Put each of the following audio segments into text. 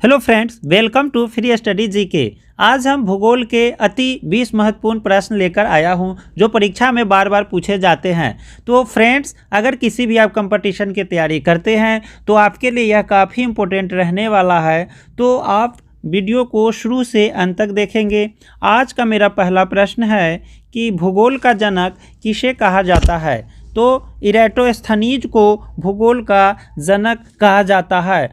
Hello friends, welcome to free study GK. आज हम भूगोल के अति 20 महत्वपूर्ण प्रश्न लेकर आया हूं जो परीक्षा में बार बार पूछे जाते हैं। तो फ्रेंड्स, अगर किसी भी आप कंपटीशन की तैयारी करते हैं तो आपके लिए यह काफ़ी इम्पोर्टेंट रहने वाला है। तो आप वीडियो को शुरू से अंत तक देखेंगे। आज का मेरा पहला प्रश्न है कि भूगोल का जनक किसे कहा जाता है। तो इरेटोस्थनीज को भूगोल का जनक कहा जाता है।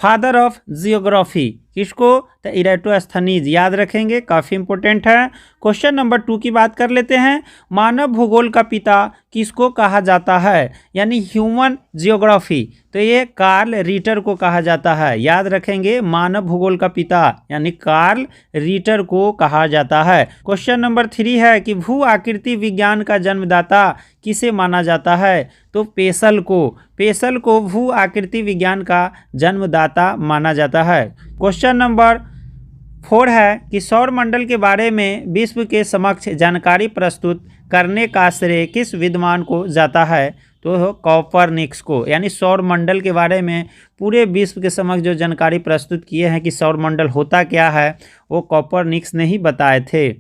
फादर ऑफ जियोग्राफी किसको? तो इरेटोस्थनीज। याद रखेंगे, काफ़ी इंपॉर्टेंट है। क्वेश्चन नंबर 2 की बात कर लेते हैं। मानव भूगोल का पिता किसको कहा जाता है, यानी ह्यूमन जियोग्राफी? तो ये कार्ल रीटर को कहा जाता है। याद रखेंगे, मानव भूगोल का पिता यानी कार्ल रीटर को कहा जाता है। क्वेश्चन नंबर 3 है कि भू आकृति विज्ञान का जन्मदाता किसे माना जाता है। तो पेसल को भू आकृति विज्ञान का जन्मदाता माना जाता है। क्वेश्चन नंबर 4 है कि सौर मंडल के बारे में विश्व के समक्ष जानकारी प्रस्तुत करने का श्रेय किस विद्वान को जाता है। तो कॉपरनिकस को, यानी सौर मंडल के बारे में पूरे विश्व के समक्ष जो जानकारी प्रस्तुत किए हैं कि सौर मंडल होता क्या है, वो कॉपरनिकस ने ही बताए थे।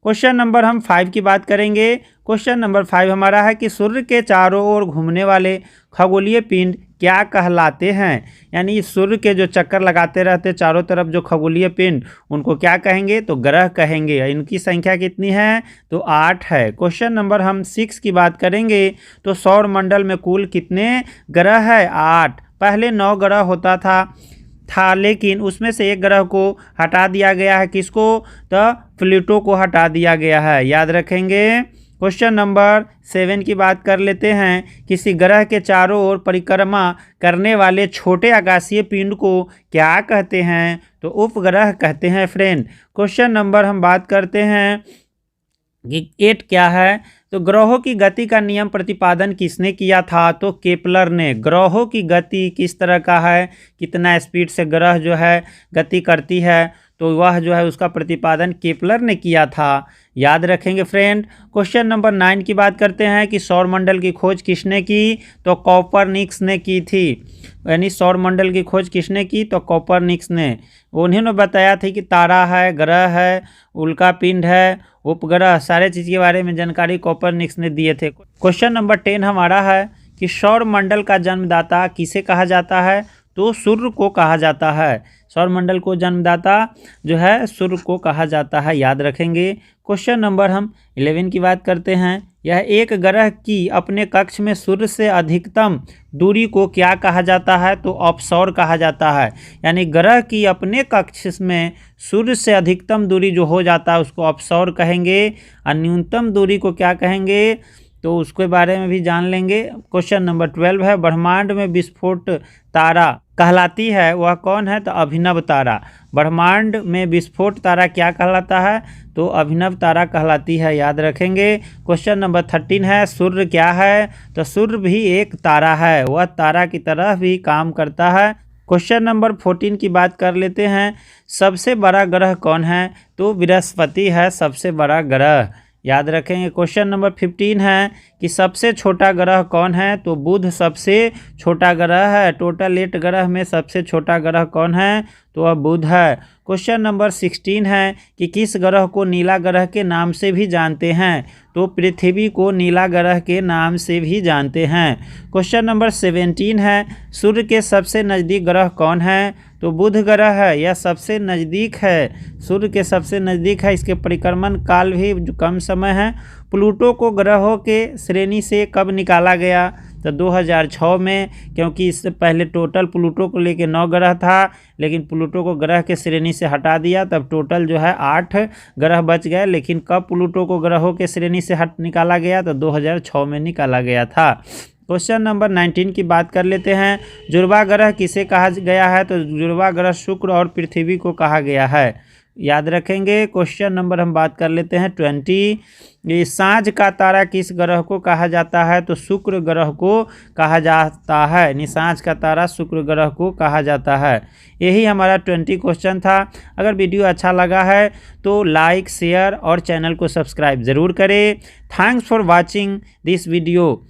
क्वेश्चन नंबर हम 5 की बात करेंगे। क्वेश्चन नंबर 5 हमारा है कि सूर्य के चारों ओर घूमने वाले खगोलीय पिंड क्या कहलाते हैं। यानी सूर्य के जो चक्कर लगाते रहते चारों तरफ जो खगोलीय पिंड, उनको क्या कहेंगे? तो ग्रह कहेंगे। इनकी संख्या कितनी है? तो 8 है। क्वेश्चन नंबर हम 6 की बात करेंगे। तो सौर मंडल में कुल कितने ग्रह है? 8। पहले 9 ग्रह होता था, लेकिन उसमें से एक ग्रह को हटा दिया गया है। किसको? तो प्लूटो को हटा दिया गया है। याद रखेंगे। क्वेश्चन नंबर 7 की बात कर लेते हैं। किसी ग्रह के चारों ओर परिक्रमा करने वाले छोटे आकाशीय पिंड को क्या कहते हैं? तो उपग्रह कहते हैं फ्रेंड। क्वेश्चन नंबर हम बात करते हैं कि 8 क्या है। तो ग्रहों की गति का नियम प्रतिपादन किसने किया था? तो केपलर ने। ग्रहों की गति किस तरह का है, कितना स्पीड से ग्रह जो है गति करती है, तो वह जो है उसका प्रतिपादन केपलर ने किया था। याद रखेंगे फ्रेंड। क्वेश्चन नंबर 9 की बात करते हैं कि सौर मंडल की खोज किसने की? तो कॉपरनिकस ने की थी। यानी सौर मंडल की खोज किसने की? तो कॉपरनिकस ने। उन्होंने बताया था कि तारा है, ग्रह है, उल्का पिंड है, उपग्रह, सारे चीज़ के बारे में जानकारी कॉपरनिकस ने दिए थे। क्वेश्चन नंबर 10 हमारा है कि सौर मंडल का जन्मदाता किसे कहा जाता है। तो सूर्य को कहा जाता है। सौर मंडल को जन्मदाता जो है सूर्य को कहा जाता है। याद रखेंगे। क्वेश्चन नंबर हम 11 की बात करते हैं। यह एक ग्रह की अपने कक्ष में सूर्य से अधिकतम दूरी को क्या कहा जाता है? तो ऑफशोर कहा जाता है। यानी ग्रह की अपने कक्ष में सूर्य से अधिकतम दूरी जो हो जाता है उसको ऑफशोर कहेंगे, और न्यूनतम दूरी को क्या कहेंगे? तो उसके बारे में भी जान लेंगे। क्वेश्चन नंबर 12 है ब्रह्मांड में विस्फोट तारा कहलाती है, वह कौन है? तो अभिनव तारा। ब्रह्मांड में विस्फोट तारा क्या कहलाता है? तो अभिनव तारा कहलाती है। याद रखेंगे। क्वेश्चन नंबर 13 है सूर्य क्या है? तो सूर्य भी एक तारा है, वह तारा की तरह भी काम करता है। क्वेश्चन नंबर 14 की बात कर लेते हैं। सबसे बड़ा ग्रह कौन है? तो बृहस्पति है सबसे बड़ा ग्रह। याद रखेंगे। क्वेश्चन नंबर 15 है कि सबसे छोटा ग्रह कौन है? तो बुध सबसे छोटा ग्रह है। टोटल 8 ग्रह में सबसे छोटा ग्रह कौन है? तो वह बुध है। क्वेश्चन नंबर 16 है कि किस ग्रह को नीला ग्रह के नाम से भी जानते हैं? तो पृथ्वी को नीला ग्रह के नाम से भी जानते हैं। क्वेश्चन नंबर 17 है सूर्य के सबसे नज़दीक ग्रह कौन है? तो बुध ग्रह है, यह सबसे नज़दीक है, सूर्य के सबसे नज़दीक है। इसके परिक्रमण काल भी कम समय है। प्लूटो को ग्रहों के श्रेणी से कब निकाला गया? तो 2006 में, क्योंकि इससे पहले टोटल प्लूटो को लेके 9 ग्रह था, लेकिन प्लूटो को ग्रह के श्रेणी से हटा दिया, तब टोटल जो है 8 ग्रह बच गए। लेकिन कब प्लूटो को ग्रहों के श्रेणी से निकाला गया? तो 2006 में निकाला गया था। क्वेश्चन नंबर 19 की बात कर लेते हैं। जुड़वा ग्रह किसे कहा गया है? तो जुड़वा ग्रह शुक्र और पृथ्वी को कहा गया है। याद रखेंगे। क्वेश्चन नंबर हम बात कर लेते हैं 20। ये सांझ का तारा किस ग्रह को कहा जाता है? तो शुक्र ग्रह को कहा जाता है। निसांझ का तारा शुक्र ग्रह को कहा जाता है। यही हमारा 20 क्वेश्चन था। अगर वीडियो अच्छा लगा है तो लाइक, शेयर और चैनल को सब्सक्राइब ज़रूर करें। Thanks for watching this video.